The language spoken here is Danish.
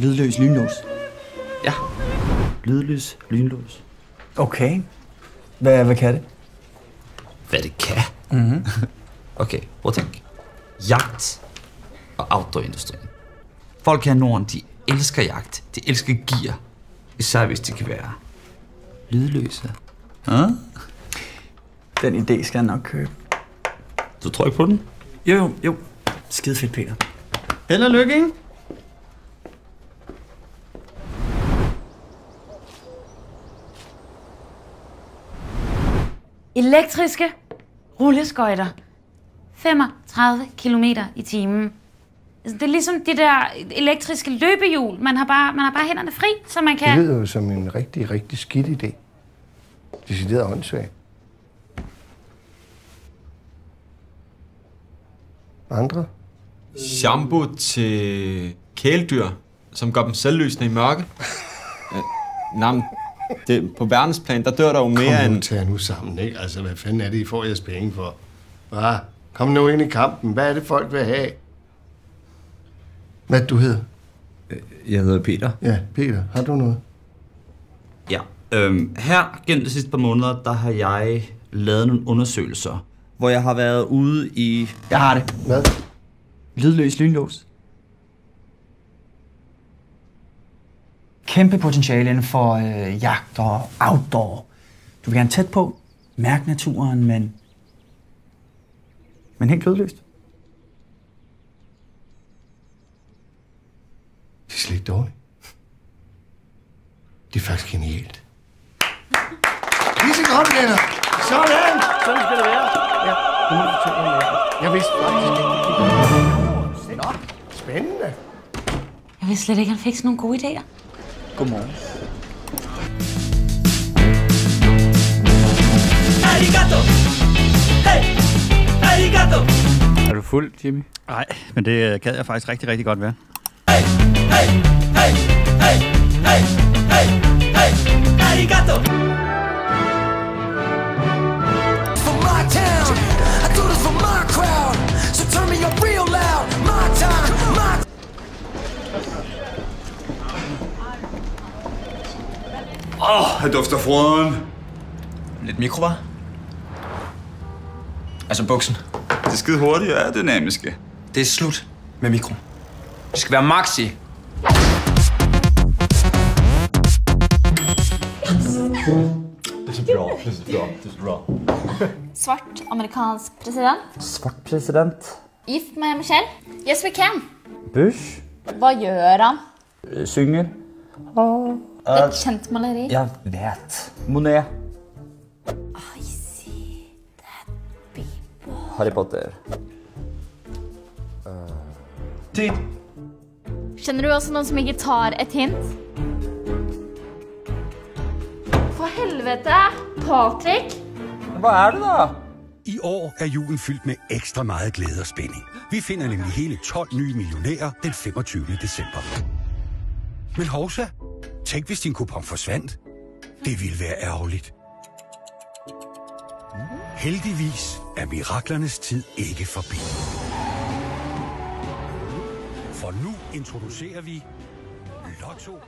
Lydløs lynlås. Ja. Lydløs lynlås. Okay. Hvad kan det? Hvad det kan? Mm-hmm. Okay, prøv at tænke. Jagt og outdoor-industrien. Folk her i Norden, de elsker jagt. De elsker gear. Især hvis de kan være lydløse. Den idé skal jeg nok købe. Du tror ikke på den? Jo. Skide fedt, Peter. Held og lykke, ikke? Elektriske rulleskøjter. 35 km/t. Det er ligesom de der elektriske løbehjul. Man har bare hænderne fri, så man kan... Det lyder jo som en rigtig, rigtig skidt idé. Decideret åndssvagt. Andre? Shampoo til kæledyr, som gør dem selvlysende i mørke. På verdensplan, der dør der jo mere end... Kom nu sammen, ikke? Altså, hvad fanden er det, I får jeres penge for? Kom nu ind i kampen. Hvad er det, folk vil have? Hvad du hedder? Jeg hedder Peter. Ja, Peter. Har du noget? Ja. Her gennem de sidste par måneder, der har jeg lavet nogle undersøgelser, hvor jeg har været ude i... Jeg har det. Hvad? Lydløs lynlås. Kæmpe potentiale inden for jagt og outdoor. Du vil gerne tæt på, mærke naturen, men helt lydløst. Det er slet ikke dårligt. Det er faktisk genialt. Lige godt, venner. Sådan! Sådan skal det være. Ja, du må fortælle mig mere. Jeg vidste faktisk ikke. Nå, spændende. Jeg vidste slet ikke, at han fik sådan nogle gode idéer. Godmorgen. Arigato! Hey! Arigato! Er du fuld, Jimmy? Nej, men det gad jeg faktisk rigtig, rigtig godt være. Hey! Hey! Hey! Hey! Hey! Hey! Hey! Arigato! For my town, I do this for my crowd. So turn me up real loud. My time, my... Det dufter froden. Lidt mikro, hva'? Altså buksen. Det er skide hurtigt og er dynamiske. Det er slut med mikro. Det skal være maxi. Det er bra. Svart amerikansk president. Svart president. Gift med Michelle. Yes, we can. Bush. Hva gjør han? Synger. Det er et kjent maleri. Jeg vet. Monet. I see that people. Harry Potter. Tid. Kjenner du også noen som ikke tar et hint? For helvete! Patrick! Hvad er det da? I år er julen fyldt med ekstra meget glæde og spænding. Vi finder nemlig hele 12 nye millionærer den 25. december. Men hovsa, tænk hvis din kupon forsvandt. Det ville være ærgerligt. Heldigvis er miraklernes tid ikke forbi. For nu introducerer vi Lotto